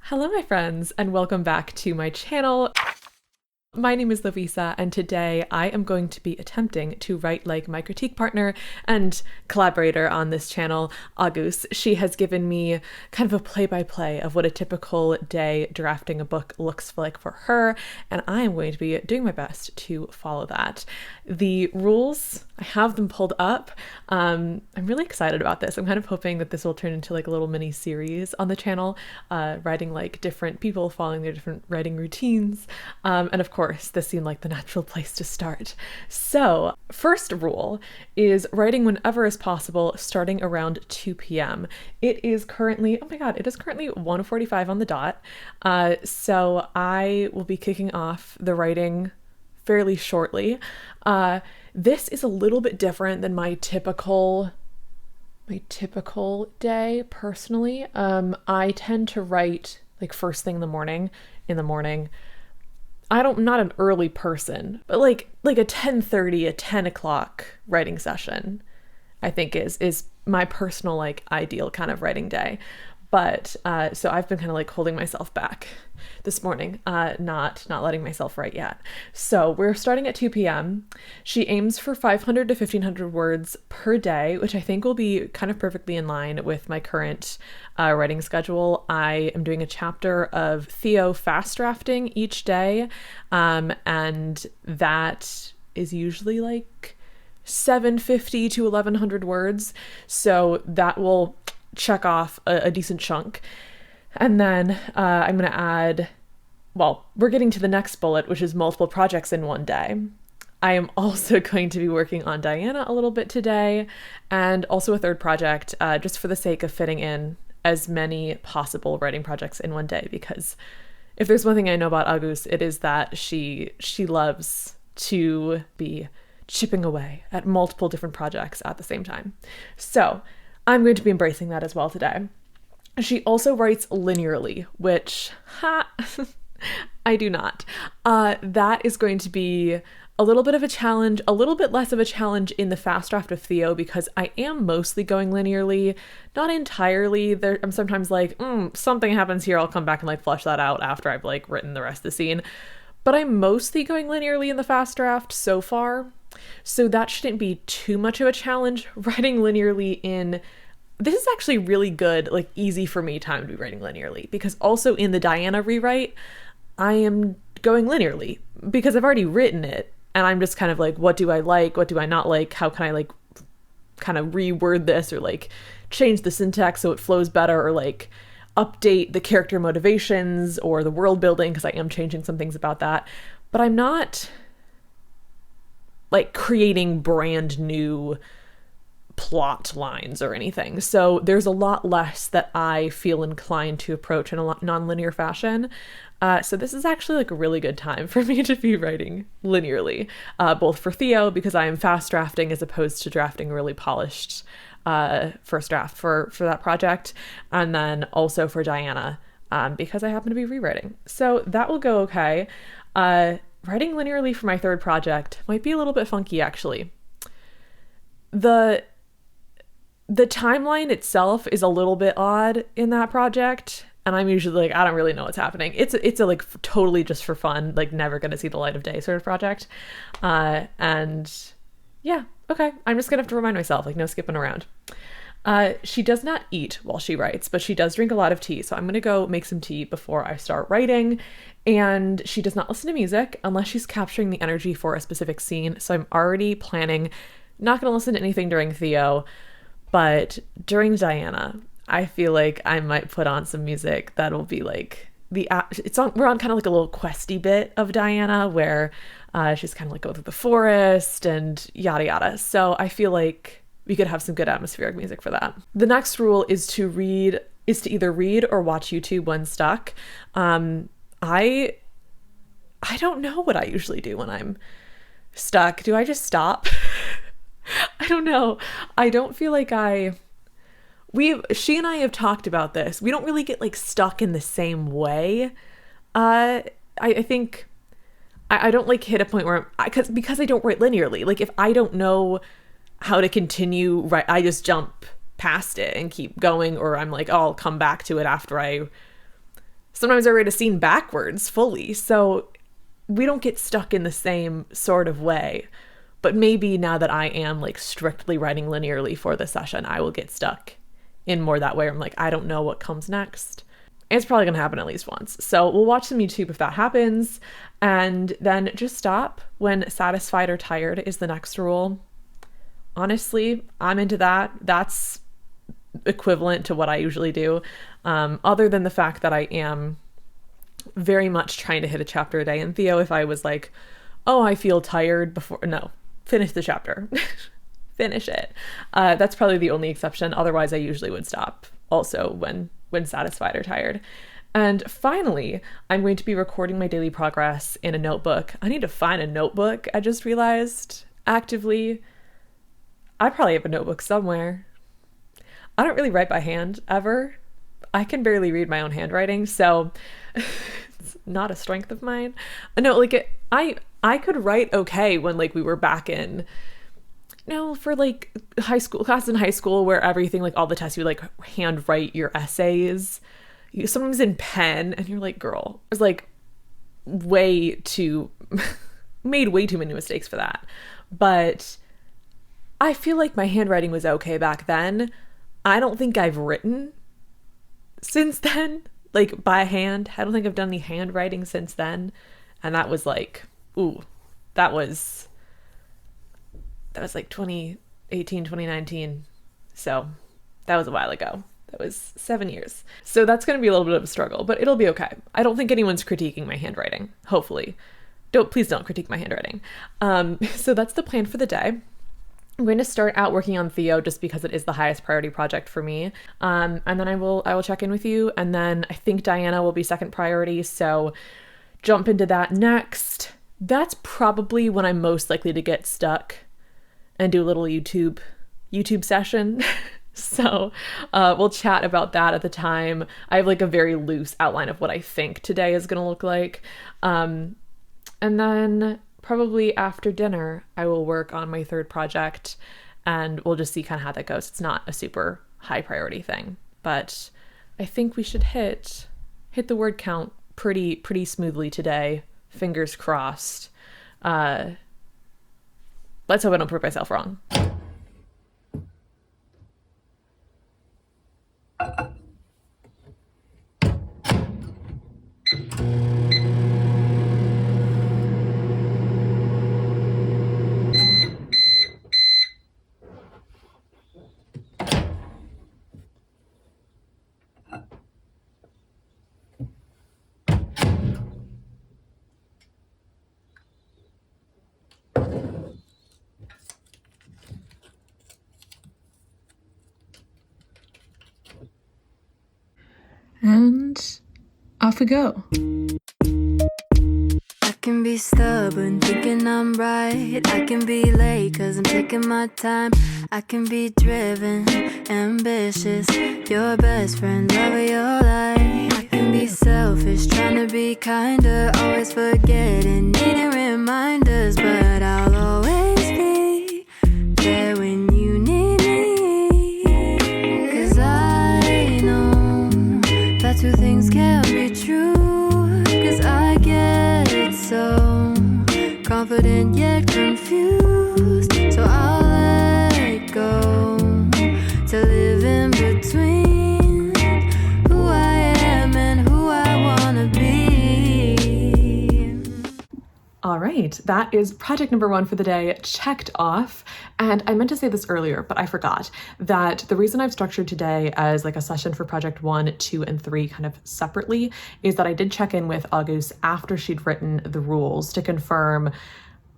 Hello, my friends, and welcome back to my channel. My name is Lovisa, and today I am going to be attempting to write like my critique partner and collaborator on this channel, Agus. She has given me kind of a play-by-play of what a typical day drafting a book looks like for her, and I am going to be doing my best to follow that. The rules, I have them pulled up. I'm really excited about this. I'm kind of hoping that this will turn into like a little mini series on the channel, writing like different people, following their different writing routines, and of course, this seemed like the natural place to start. So, first rule is writing whenever is possible, starting around 2 p.m. It is currently, oh my god, it is currently 1:45 on the dot. So I will be kicking off the writing fairly shortly. This is a little bit different than my typical day personally. I tend to write like first thing in the morning. I'm not an early person, but like a 10:30, a 10 o'clock writing session, I think is my personal like ideal kind of writing day. But so I've been kind of like holding myself back this morning, not letting myself write yet. So we're starting at 2 p.m. She aims for 500 to 1,500 words per day, which I think will be kind of perfectly in line with my current writing schedule. I am doing a chapter of Theo fast drafting each day, and that is usually like 750 to 1,100 words. So that will check off a decent chunk. And then I'm going to add, well, we're getting to the next bullet, which is multiple projects in one day. I am also going to be working on Diana a little bit today, and also a third project, just for the sake of fitting in as many possible writing projects in one day, because if there's one thing I know about Agus, it is that she loves to be chipping away at multiple different projects at the same time. So I'm going to be embracing that as well today. She also writes linearly, which, I do not. That is going to be a little bit of a challenge, a little bit less of a challenge in the fast draft of Theo, because I am mostly going linearly, not entirely. I'm sometimes like, something happens here, I'll come back and like flush that out after I've like written the rest of the scene. But I'm mostly going linearly in the fast draft so far. So that shouldn't be too much of a challenge. Writing linearly this is actually really good, like easy for me time to be writing linearly, because also in the Diana rewrite, I am going linearly because I've already written it and I'm just kind of like, what do I like? What do I not like? How can I like kind of reword this or like change the syntax so it flows better, or like update the character motivations or the world building, because I am changing some things about that. But I'm not like creating brand new plot lines or anything. So there's a lot less that I feel inclined to approach in a non-linear fashion. So this is actually like a really good time for me to be writing linearly, both for Theo, because I am fast drafting as opposed to drafting a really polished first draft for that project, and then also for Diana, because I happen to be rewriting. So that will go okay. Writing linearly for my third project might be a little bit funky, actually. The timeline itself is a little bit odd in that project, and I'm usually like, I don't really know what's happening. It's a like totally just for fun, like never gonna see the light of day sort of project. And yeah, okay, I'm just gonna have to remind myself, like no skipping around. She does not eat while she writes, but she does drink a lot of tea. So I'm gonna go make some tea before I start writing. And she does not listen to music unless she's capturing the energy for a specific scene. So I'm already planning, not gonna listen to anything during Theo, but during Diana, I feel like I might put on some music that'll be like we're on kind of like a little questy bit of Diana where she's kind of like going through the forest and yada yada. So I feel like we could have some good atmospheric music for that. The next rule is to either read or watch YouTube when stuck. I don't know what I usually do when I'm stuck. Do I just stop? I don't know. I don't feel like she and I have talked about this. We don't really get like stuck in the same way. I think I don't like hit a point where because I don't write linearly. Like if I don't know how to continue, right, I just jump past it and keep going, or I'm like, oh, I'll come back to it after I Sometimes I write a scene backwards fully. So we don't get stuck in the same sort of way. But maybe now that I am like strictly writing linearly for the session, I will get stuck in more that way. I'm like, I don't know what comes next. It's probably going to happen at least once. So we'll watch some YouTube if that happens. And then just stop when satisfied or tired is the next rule. Honestly, I'm into that. That's equivalent to what I usually do. Other than the fact that I am very much trying to hit a chapter a day. And Theo, if I was like, oh, I feel tired before, no, finish the chapter. Finish it. That's probably the only exception. Otherwise, I usually would stop also when satisfied or tired. And finally, I'm going to be recording my daily progress in a notebook. I need to find a notebook, I just realized actively. I probably have a notebook somewhere. I don't really write by hand ever. I can barely read my own handwriting, so it's not a strength of mine. No, like I could write okay when like we were back in, for like high school, class in high school where everything, like all the tests, you would like handwrite your essays. Sometimes in pen, and you're like, girl, I was like made way too many mistakes for that. But I feel like my handwriting was okay back then. I don't think I've written since then, like by hand. I don't think I've done any handwriting since then. And that was like, that was like 2018, 2019. So that was a while ago. That was 7 years. So that's going to be a little bit of a struggle, but it'll be okay. I don't think anyone's critiquing my handwriting, hopefully. Please don't critique my handwriting. So that's the plan for the day. I'm going to start out working on Theo just because it is the highest priority project for me. And then I will check in with you. And then I think Diana will be second priority. So jump into that next. That's probably when I'm most likely to get stuck and do a little YouTube session. So we'll chat about that at the time. I have like a very loose outline of what I think today is going to look like. And then probably after dinner, I will work on my third project and we'll just see kind of how that goes. It's not a super high priority thing, but I think we should hit the word count pretty smoothly today. Fingers crossed. Let's hope I don't prove myself wrong. And off we go. I can be stubborn, thinking I'm right. I can be late, cause I'm taking my time. I can be driven, ambitious, your best friend, love of your life. I can be selfish, trying to be kinder, always forgetting, needing reminders. But I'll always be there when you need me. Cause I know that two things can't be true. Cause I get so confident yet confused. So I'll let go to live in between who I am and who I wanna be. All right, that is project number 1 for the day checked off. And I meant to say this earlier, but I forgot that the reason I've structured today as like a session for project 1, 2, and 3 kind of separately is that I did check in with Agus after she'd written the rules to confirm,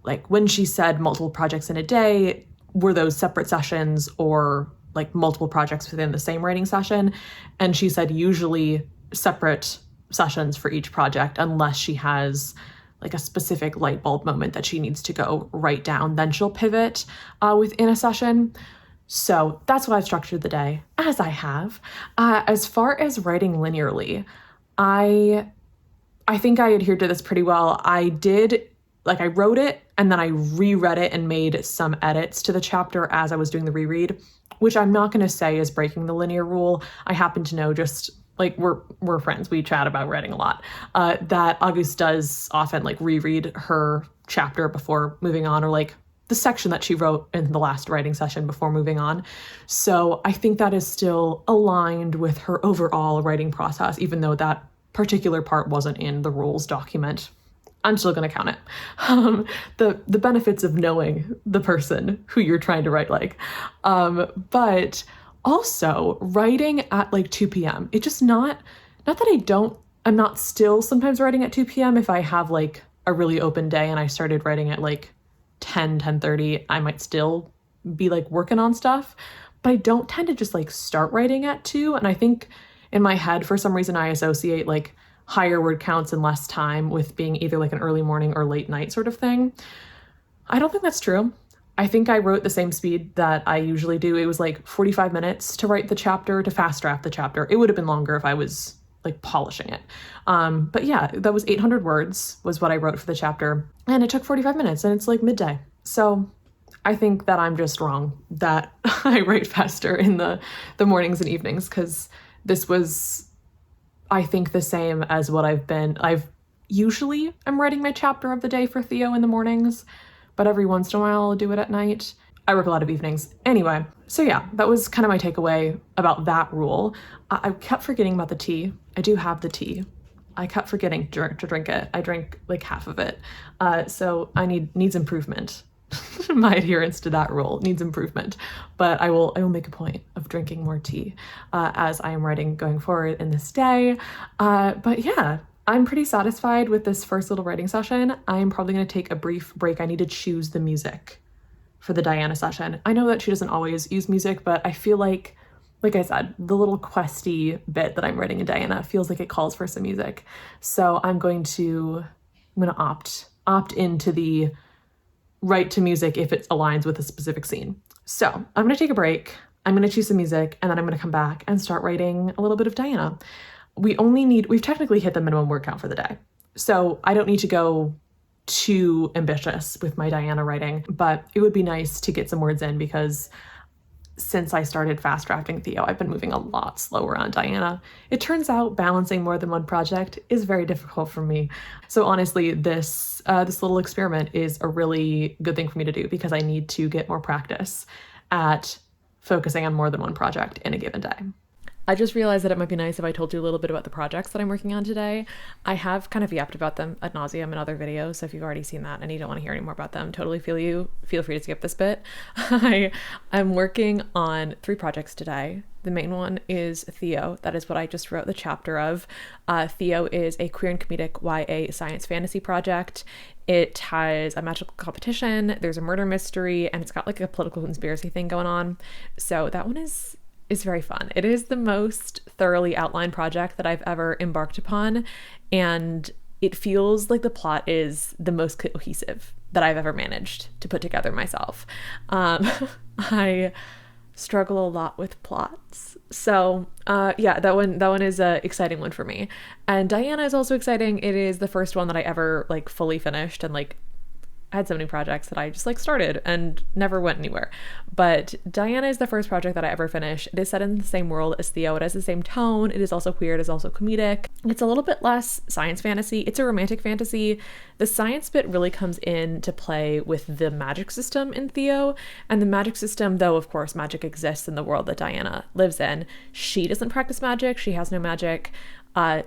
like when she said multiple projects in a day, were those separate sessions or like multiple projects within the same writing session? And she said usually separate sessions for each project unless she has like a specific light bulb moment that she needs to go write down, then she'll pivot within a session. So that's why I've structured the day as I have. As far as writing linearly, I think I adhered to this pretty well. I wrote it and then I reread it and made some edits to the chapter as I was doing the reread, which I'm not going to say is breaking the linear rule. I happen to know just like we're friends, we chat about writing a lot, that Agus does often like reread her chapter before moving on, or like the section that she wrote in the last writing session before moving on. So I think that is still aligned with her overall writing process, even though that particular part wasn't in the rules document. I'm still going to count it. The benefits of knowing the person who you're trying to write like. But also writing at like 2 p.m. It just not that I'm not still sometimes writing at 2 p.m. If I have like a really open day and I started writing at like 10:30, I might still be like working on stuff, but I don't tend to just like start writing at 2. And I think in my head, for some reason, I associate like higher word counts and less time with being either like an early morning or late night sort of thing. I don't think that's true. I think I wrote the same speed that I usually do. It was like 45 minutes to write the chapter, to fast draft the chapter. It would have been longer if I was like polishing it. But yeah, that was 800 words was what I wrote for the chapter. And it took 45 minutes and it's like midday. So I think that I'm just wrong that I write faster in the mornings and evenings, because this was, I think, the same as what I've usually I'm writing my chapter of the day for Theo in the mornings, but every once in a while I'll do it at night. I work a lot of evenings. Anyway, so yeah, that was kind of my takeaway about that rule. I kept forgetting about the tea. I do have the tea. I kept forgetting to drink it. I drank like half of it. So I needs improvement. My adherence to that rule needs improvement, but I will make a point of drinking more tea as I am writing going forward in this day. But yeah, I'm pretty satisfied with this first little writing session. I'm probably going to take a brief break. I need to choose the music for the Diana session. I know that she doesn't always use music, but I feel like I said, the little questy bit that I'm writing in Diana feels like it calls for some music. So I'm going to opt into the write to music if it aligns with a specific scene. So I'm going to take a break. I'm going to choose some music, and then I'm going to come back and start writing a little bit of Diana. We've technically hit the minimum word count for the day. So I don't need to go too ambitious with my Diana writing, but it would be nice to get some words in, because since I started fast drafting Theo, I've been moving a lot slower on Diana. It turns out balancing more than one project is very difficult for me. So honestly, this little experiment is a really good thing for me to do, because I need to get more practice at focusing on more than one project in a given day. I just realized that it might be nice if I told you a little bit about the projects that I'm working on today. I have kind of yapped about them ad nauseum in other videos, so if you've already seen that and you don't want to hear any more about them, totally feel free to skip this bit. I'm working on 3 projects today. The main one is Theo. That is what I just wrote the chapter of. Theo is a queer and comedic YA science fantasy project. It has a magical competition, there's a murder mystery, and it's got like a political conspiracy thing going on. So that one is very fun. It is the most thoroughly outlined project that I've ever embarked upon, and it feels like the plot is the most cohesive that I've ever managed to put together myself. I struggle a lot with plots. So yeah, that one is a exciting one for me. And Diana is also exciting. It is the first one that I ever like fully finished, and like I had so many projects that I just like started and never went anywhere. But Diana is the first project that I ever finished. It is set in the same world as Theo. It has the same tone. It is also queer. It is also comedic. It's a little bit less science fantasy. It's a romantic fantasy. The science bit really comes into play with the magic system in Theo. And the magic system, though, of course, magic exists in the world that Diana lives in. She doesn't practice magic. She has no magic.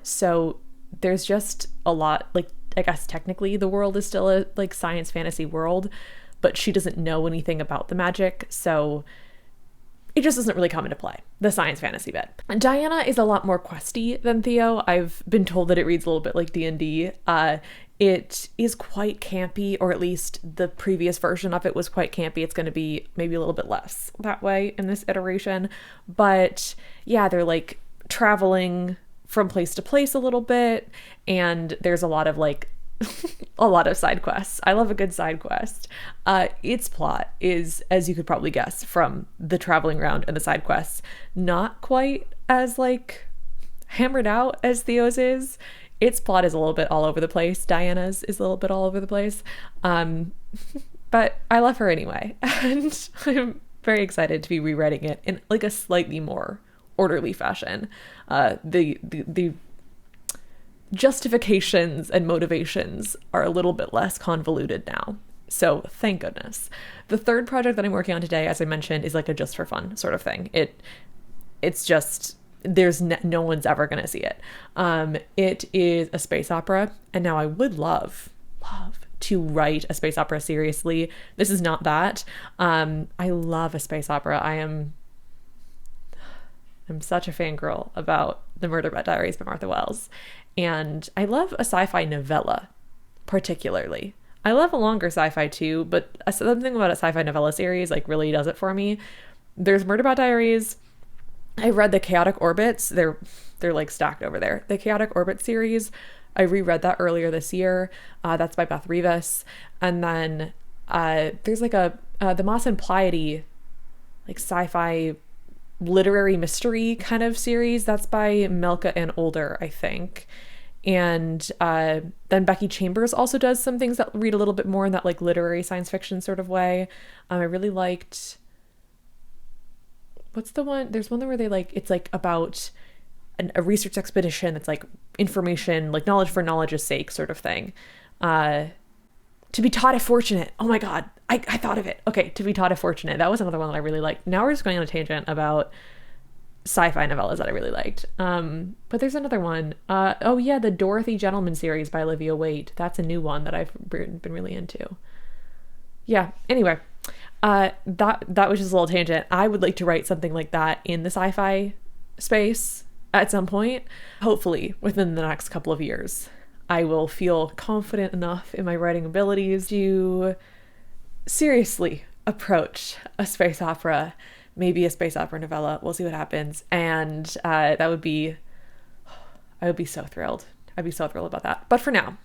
So there's just a lot, like, I guess technically the world is still a like science fantasy world, but she doesn't know anything about the magic, so it just doesn't really come into play, the science fantasy bit. And Diana is a lot more questy than Theo. I've been told that it reads a little bit like D&D. It is quite campy, or at least the previous version of it was quite campy. It's going to be maybe a little bit less that way in this iteration, but yeah, they're like traveling from place to place a little bit, and there's a lot of like a lot of side quests. I love a good side quest. Its plot is, as you could probably guess from the traveling around and the side quests, not quite as like hammered out as Theo's is. Its plot is a little bit all over the place. Diana's is a little bit all over the place. But I love her anyway, and I'm very excited to be rewriting it in like a slightly more orderly fashion. The justifications and motivations are a little bit less convoluted now. So thank goodness. The third project that I'm working on today, as I mentioned, is like a just for fun sort of thing. It's just, there's no one's ever going to see it. It is a space opera. And now I would love to write a space opera seriously. This is not that. I love a space opera. I'm such a fangirl about The Murderbot Diaries by Martha Wells. And I love a sci-fi novella, particularly. I love a longer sci-fi too, but something about a sci-fi novella series like really does it for me. There's Murderbot Diaries. I read the Chaotic Orbits. They're like stacked over there. The Chaotic Orbit series, I reread that earlier this year. That's by Beth Rivas. And then there's like the Moss and Pleiade like sci-fi literary mystery kind of series. That's by Melka and Older, I think. And then Becky Chambers also does some things that read a little bit more in that like literary science fiction sort of way. I really liked, what's the one? There's one where they like, it's like about a research expedition that's like information, like knowledge for knowledge's sake sort of thing. To be taught if fortunate. Oh my God. I thought of it. Okay. To be taught if fortunate. That was another one that I really liked. Now we're just going on a tangent about sci-fi novellas that I really liked. But there's another one. Oh yeah. The Dorothy Gentleman series by Olivia Waite. That's a new one that I've been really into. Yeah. Anyway, that was just a little tangent. I would like to write something like that in the sci-fi space at some point, hopefully within the next couple of years. I will feel confident enough in my writing abilities to seriously approach a space opera, maybe a space opera novella. We'll see what happens. And I would be so thrilled. I'd be so thrilled about that. But for now,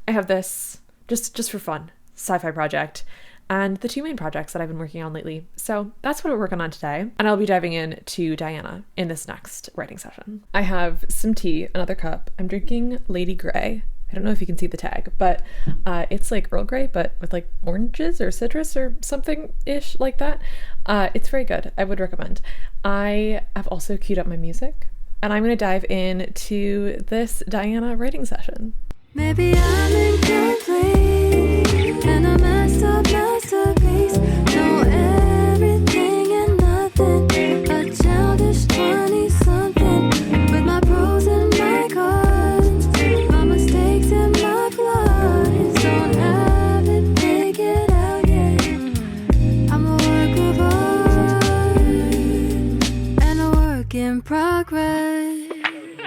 I have this just for fun sci-fi project and the two main projects that I've been working on lately. So that's what we're working on today. And I'll be diving into Diana in this next writing session. I have some tea, another cup. I'm drinking Lady Grey. I don't know if you can see the tag, but it's like Earl Grey, but with like oranges or citrus or something-ish like that. It's very good. I would recommend. I have also queued up my music, and I'm going to dive into this Diana writing session. Maybe I'm incomplete and a messed up masterpiece. Know everything and nothing. A childish 20-something with my pros and my cons, my mistakes and my flaws. Don't have it figured out yet. I'm a work of art and a work in progress.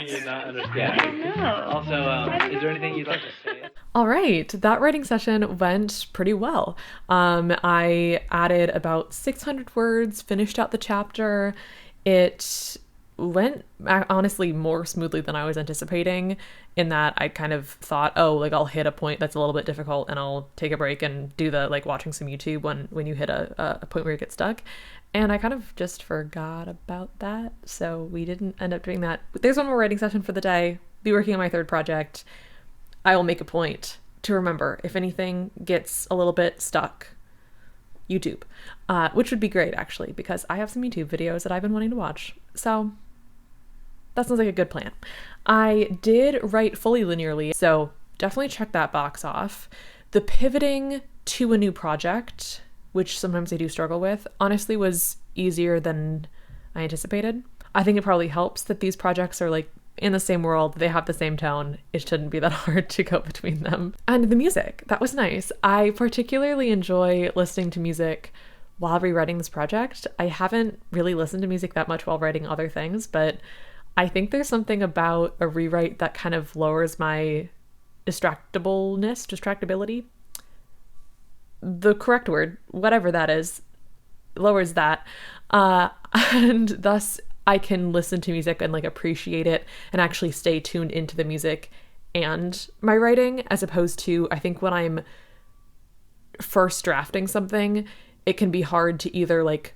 You're not understanding. No. Also, is there anything you'd like to say? All right, that writing session went pretty well. I added about 600 words, finished out the chapter. It went honestly more smoothly than I was anticipating, in that I kind of thought, oh, like I'll hit a point that's a little bit difficult and I'll take a break and do the like watching some YouTube when you hit a point where you get stuck. And I kind of just forgot about that. So we didn't end up doing that. There's one more writing session for the day. Be working on my third project. I will make a point to remember if anything gets a little bit stuck, YouTube, which would be great actually, because I have some YouTube videos that I've been wanting to watch. So that sounds like a good plan. I did write fully linearly, so definitely check that box off. The pivoting to a new project, which sometimes I do struggle with, honestly was easier than I anticipated. I think it probably helps that these projects are like in the same world, they have the same tone. It shouldn't be that hard to go between them. And the music, that was nice. I particularly enjoy listening to music while rewriting this project. I haven't really listened to music that much while writing other things, but I think there's something about a rewrite that kind of lowers my distractibility. The correct word, whatever that is, lowers that. And thus I can listen to music and like appreciate it and actually stay tuned into the music and my writing, as opposed to, I think when I'm first drafting something, it can be hard to either like,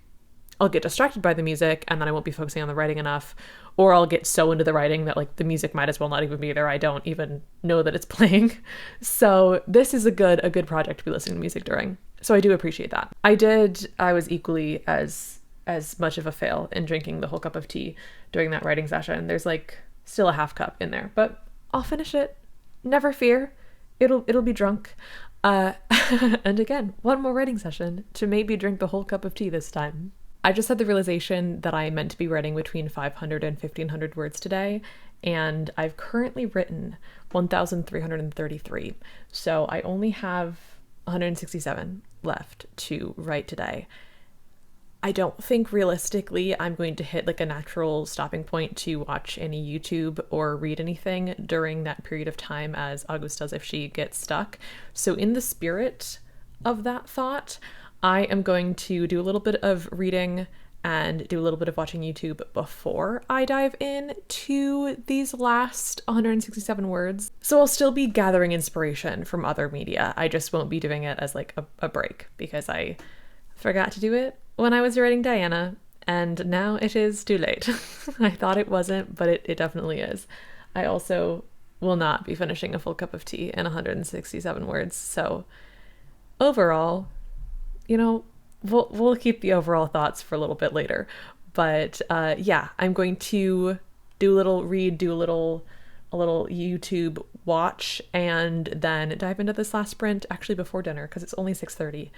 I'll get distracted by the music and then I won't be focusing on the writing enough, or I'll get so into the writing that like the music might as well not even be there. I don't even know that it's playing. So this is a good project to be listening to music during. So I do appreciate that. I was equally as as much of a fail in drinking the whole cup of tea during that writing session. There's like still a half cup in there, but I'll finish it. Never fear. It'll be drunk. And again, one more writing session to maybe drink the whole cup of tea this time. I just had the realization that I meant to be writing between 500 and 1500 words today, and I've currently written 1,333. So I only have 167 left to write today. I don't think realistically I'm going to hit like a natural stopping point to watch any YouTube or read anything during that period of time as Agus does if she gets stuck. So in the spirit of that thought, I am going to do a little bit of reading and do a little bit of watching YouTube before I dive in to these last 167 words. So I'll still be gathering inspiration from other media. I just won't be doing it as like a break because I forgot to do it when I was writing Diana, and now it is too late. I thought it wasn't, but it definitely is. I also will not be finishing a full cup of tea in 167 words. So overall, you know, we'll keep the overall thoughts for a little bit later. But yeah, I'm going to do a little read, do a little YouTube watch, and then dive into this last sprint actually before dinner because it's only 6:30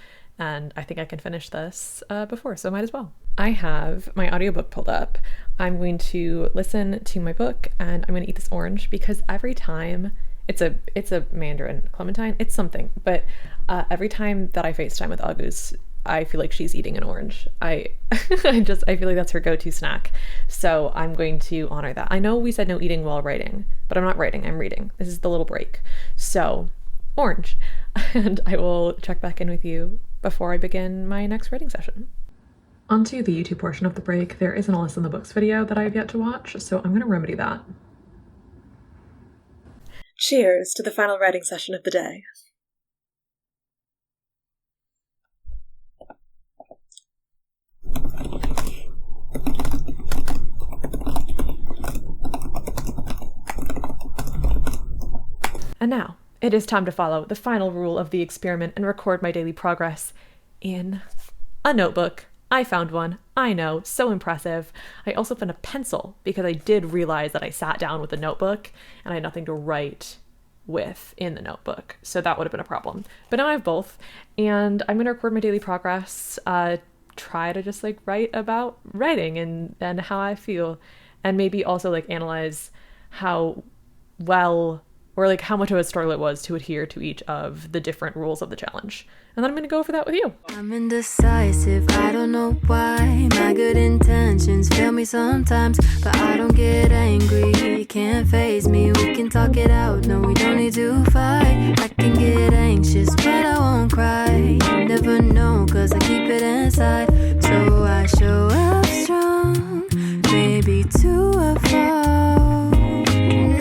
and I think I can finish this before, so might as well. I have my audiobook pulled up. I'm going to listen to my book and I'm going to eat this orange because every time it's a Mandarin Clementine, it's something, but every time that I FaceTime with Agus, I feel like she's eating an orange. I feel like that's her go-to snack. So I'm going to honor that. I know we said no eating while writing, but I'm not writing, I'm reading. This is the little break. So orange. And I will check back in with you before I begin my next writing session. Onto the YouTube portion of the break. There isn't a Listen the Books video that I have yet to watch, so I'm going to remedy that. Cheers to the final writing session of the day. And now, it is time to follow the final rule of the experiment and record my daily progress in a notebook. I found one. I know, so impressive. I also found a pencil because I did realize that I sat down with a notebook and I had nothing to write with in the notebook. So that would have been a problem. But now I have both, and I'm going to record my daily progress, try to just like write about writing and how I feel, and maybe also like analyze how well or like how much of a struggle it was to adhere to each of the different rules of the challenge. And then I'm going to go over that with you. I'm indecisive, I don't know why. My good intentions fail me sometimes, but I don't get angry. You can't faze me, we can talk it out. No, we don't need to fight. I can get anxious, but I won't cry. You never know, cause I keep it inside. So I show up strong, maybe to a fault.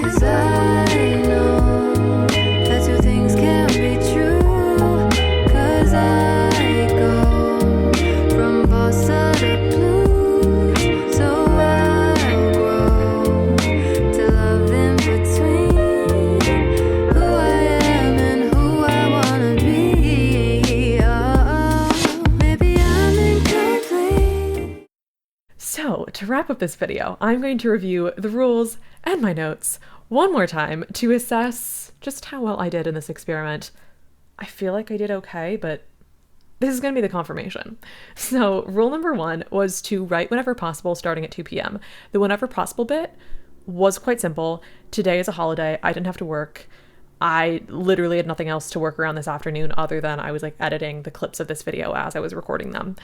Cause I know that two things can't be true. Cause I go from bossa to blues. So I'll grow to love in between who I am and who I wanna be. Oh, maybe I'm incomplete. So to wrap up this video, I'm going to review the rules and my notes one more time to assess just how well I did in this experiment. I feel like I did okay, but this is going to be the confirmation. So rule number 1 was to write whenever possible starting at 2 p.m. The whenever possible bit was quite simple. Today is a holiday. I didn't have to work. I literally had nothing else to work around this afternoon other than I was like editing the clips of this video as I was recording them.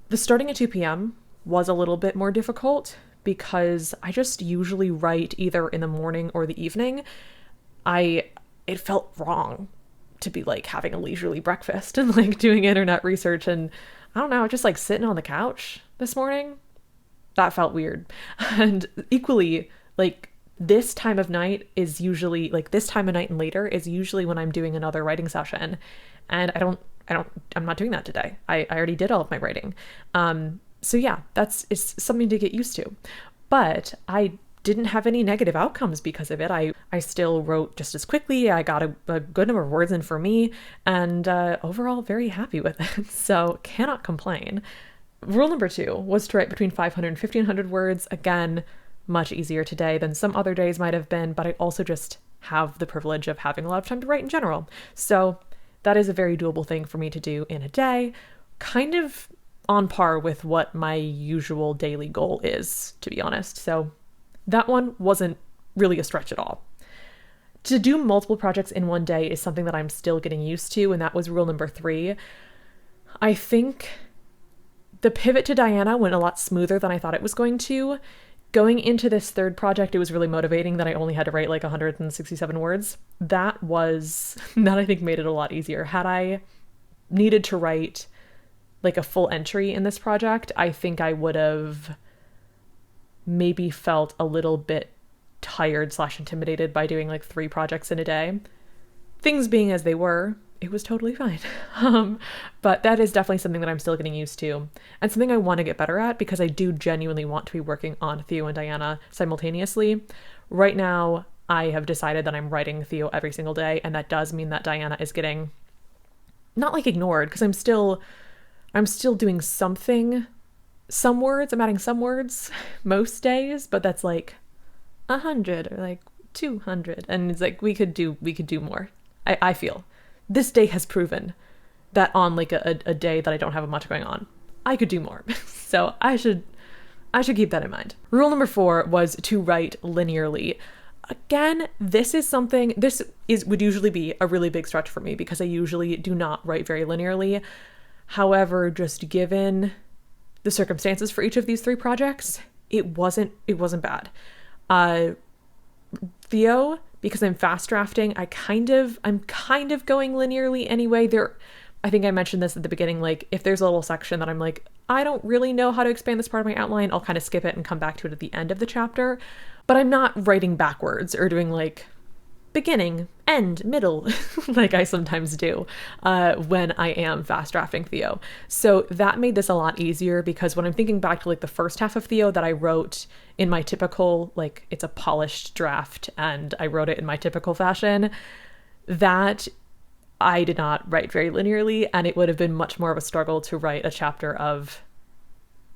The starting at 2 p.m. was a little bit more difficult because I just usually write either in the morning or the evening. It felt wrong to be like having a leisurely breakfast and like doing internet research and I don't know, just like sitting on the couch this morning. That felt weird. And equally, like this time of night is usually like this time of night and later is usually when I'm doing another writing session. And I'm not doing that today. I already did all of my writing. So yeah, it's something to get used to. But I didn't have any negative outcomes because of it. I still wrote just as quickly. I got a good number of words in for me, and overall very happy with it. So cannot complain. Rule number 2 was to write between 500 and 1500 words. Again, much easier today than some other days might have been, but I also just have the privilege of having a lot of time to write in general. So that is a very doable thing for me to do in a day, kind of on par with what my usual daily goal is, to be honest. So that one wasn't really a stretch at all. To do multiple projects in one day is something that I'm still getting used to, and that was rule number 3. I think the pivot to Diana went a lot smoother than I thought it was going to. Going into this third project, it was really motivating that I only had to write like 167 words. That I think made it a lot easier. Had I needed to write like a full entry in this project, I think I would have maybe felt a little bit tired / intimidated by doing like 3 projects in a day. Things being as they were, it was totally fine. But that is definitely something that I'm still getting used to, and something I want to get better at, because I do genuinely want to be working on Theo and Diana simultaneously. Right now, I have decided that I'm writing Theo every single day, and that does mean that Diana is getting not like ignored, because I'm still doing something, some words, I'm adding some words most days, but that's like 100 or like 200. And it's like, we could do more. I feel this day has proven that on like a day that I don't have much going on, I could do more. So I should keep that in mind. Rule number 4 was to write linearly. Again, this would usually be a really big stretch for me, because I usually do not write very linearly. However, just given the circumstances for each of these 3 projects, it wasn't bad. Theo, because I'm fast drafting, I'm kind of going linearly anyway. I think I mentioned this at the beginning, like if there's a little section that I'm like, I don't really know how to expand this part of my outline, I'll kind of skip it and come back to it at the end of the chapter. But I'm not writing backwards or doing like beginning, end, middle, like I sometimes do when I am fast drafting Theo. So that made this a lot easier, because when I'm thinking back to like the first half of Theo that I wrote in my typical, like it's a polished draft and I wrote it in my typical fashion, that I did not write very linearly, and it would have been much more of a struggle to write a chapter of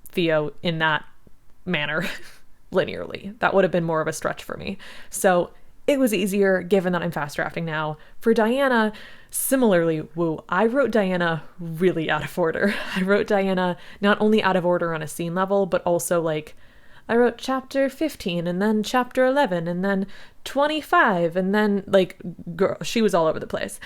Theo in that manner linearly. That would have been more of a stretch for me. So it was easier given that I'm fast drafting now. For Diana, similarly, I wrote Diana really out of order. I wrote Diana not only out of order on a scene level, but also like I wrote chapter 15 and then chapter 11 and then 25 and then like, girl, she was all over the place.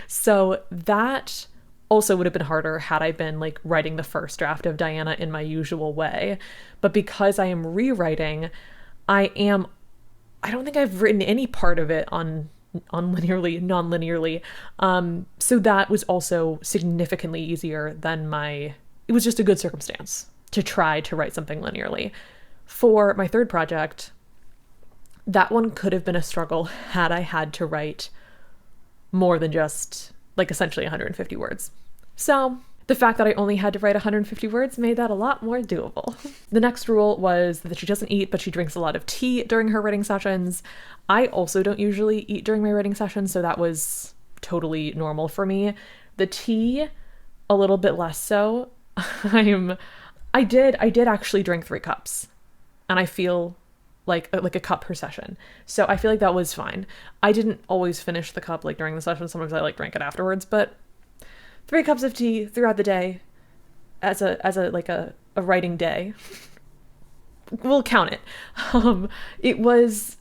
So that also would have been harder had I been like writing the first draft of Diana in my usual way. But because I am rewriting, I don't think I've written any part of it non-linearly. So that was also significantly easier than it was just a good circumstance to try to write something linearly. For my third project, that one could have been a struggle had I had to write more than just like essentially 150 words. So the fact that I only had to write 150 words made that a lot more doable. The next rule was that she doesn't eat, but she drinks a lot of tea during her writing sessions. I also don't usually eat during my writing sessions, so that was totally normal for me. The tea, a little bit less so. I did actually drink 3 cups, and I feel like a cup per session. So I feel like that was fine. I didn't always finish the cup like during the session. Sometimes I like drank it afterwards, but 3 cups of tea throughout the day as a writing day. We'll count it. It was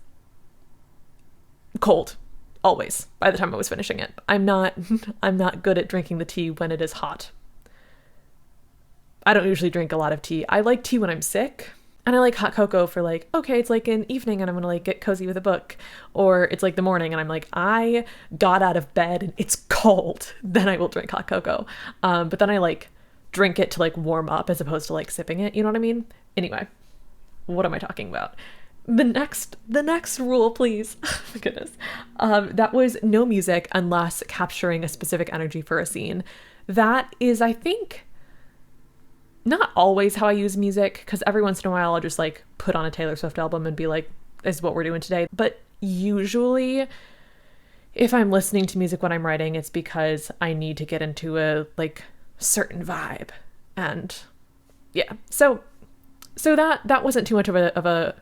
cold always by the time I was finishing it. I'm not good at drinking the tea when it is hot. I don't usually drink a lot of tea. I like tea when I'm sick, and I like hot cocoa for like, okay, it's like an evening and I'm gonna like get cozy with a book, or it's like the morning and I'm like, I got out of bed and it's cold, then I will drink hot cocoa. But then I like drink it to like warm up as opposed to like sipping it, you know what I mean? Anyway, what am I talking about? The next rule, please. Oh my goodness. That was no music unless capturing a specific energy for a scene. That is, I think, not always how I use music, because every once in a while I'll just like put on a Taylor Swift album and be like, this is what we're doing today. But usually if I'm listening to music when I'm writing, it's because I need to get into a like certain vibe. And yeah, so that wasn't too much of a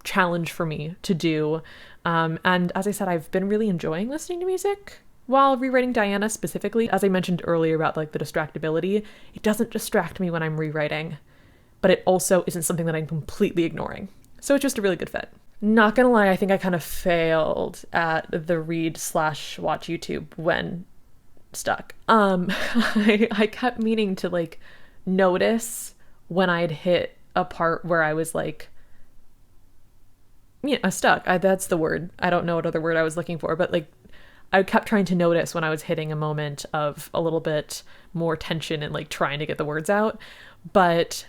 challenge for me to do. And as I said, I've been really enjoying listening to music while rewriting Diana specifically. As I mentioned earlier about like the distractibility, it doesn't distract me when I'm rewriting, but it also isn't something that I'm completely ignoring. So it's just a really good fit. Not gonna lie, I think I kind of failed at the read/watch YouTube when stuck. I kept meaning to like notice when I'd hit a part where I was like, stuck. That's the word. I don't know what other word I was looking for, but like I kept trying to notice when I was hitting a moment of a little bit more tension and like trying to get the words out, but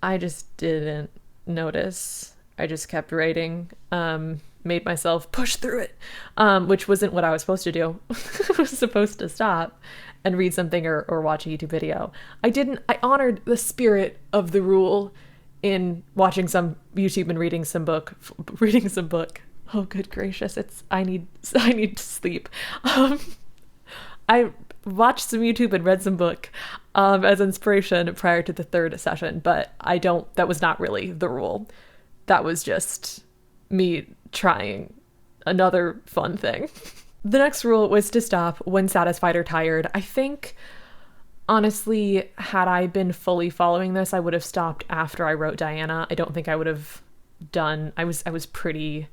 I just didn't notice. I just kept writing, made myself push through it, which wasn't what I was supposed to do. I was supposed to stop and read something or watch a YouTube video. I honored the spirit of the rule in watching some YouTube and reading some book. Oh, good gracious. I need to sleep. I watched some YouTube and read some book as inspiration prior to the third session, but that was not really the rule. That was just me trying another fun thing. The next rule was to stop when satisfied or tired. I think, honestly, had I been fully following this, I would have stopped after I wrote Diana. I don't think I would have done. I was pretty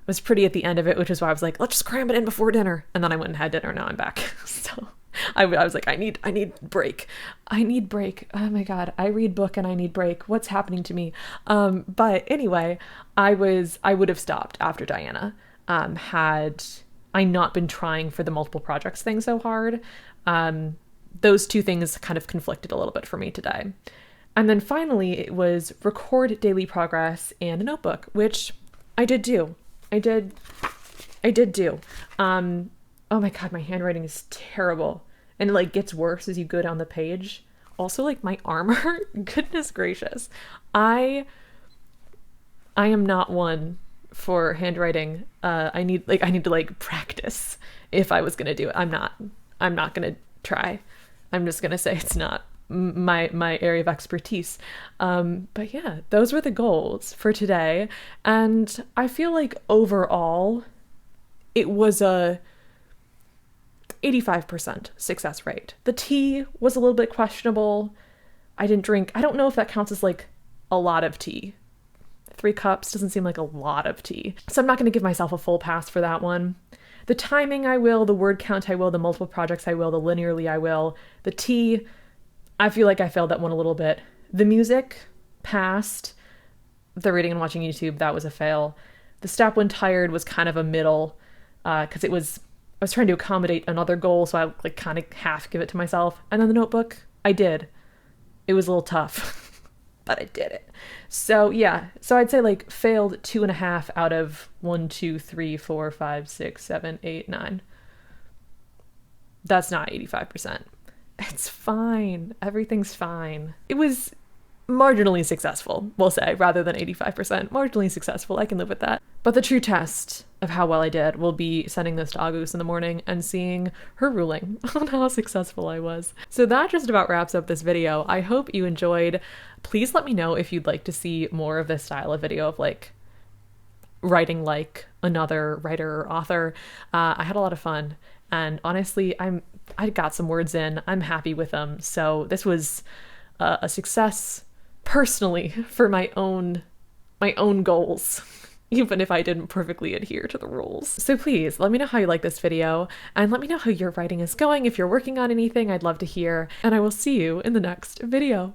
at the end of it, which is why I was like, let's just cram it in before dinner. And then I went and had dinner. Now I'm back. So I was like, I need break. I need break. Oh my God. I read book and I need break. What's happening to me? But anyway, I would have stopped after Diana, had I not been trying for the multiple projects thing so hard. Those two things kind of conflicted a little bit for me today. And then finally it was record daily progress and a notebook, which I did do. I did do. Oh my God, my handwriting is terrible. And it like gets worse as you go down the page. Also like my armor, goodness gracious. I am not one for handwriting. I need to like practice if I was going to do it. I'm not going to try. I'm just going to say it's not my area of expertise. But yeah, those were the goals for today. And I feel like overall it was a 85% success rate. The tea was a little bit questionable. I didn't drink. I don't know if that counts as like a lot of tea. 3 cups doesn't seem like a lot of tea. So I'm not going to give myself a full pass for that one. The timing I will, the word count I will, the multiple projects I will, the linearly I will. The tea, I feel like I failed that one a little bit. The music passed. The reading and watching YouTube, that was a fail. The stop when tired was kind of a middle, because I was trying to accommodate another goal, so I like kind of half give it to myself. And then the notebook, I did. It was a little tough, but I did it. So yeah, so I'd say like failed 2.5 out of 1, 2, 3, 4, 5, 6, 7, 8, 9. That's not 85%. It's fine. Everything's fine. It was marginally successful, we'll say, rather than 85%. Marginally successful, I can live with that. But the true test of how well I did will be sending this to Agus in the morning and seeing her ruling on how successful I was. So that just about wraps up this video. I hope you enjoyed. Please let me know if you'd like to see more of this style of video of like writing like another writer or author. I had a lot of fun, and honestly, I got some words in. I'm happy with them. So this was a success personally for my own goals, even if I didn't perfectly adhere to the rules. So please let me know how you like this video, and let me know how your writing is going. If you're working on anything, I'd love to hear, and I will see you in the next video.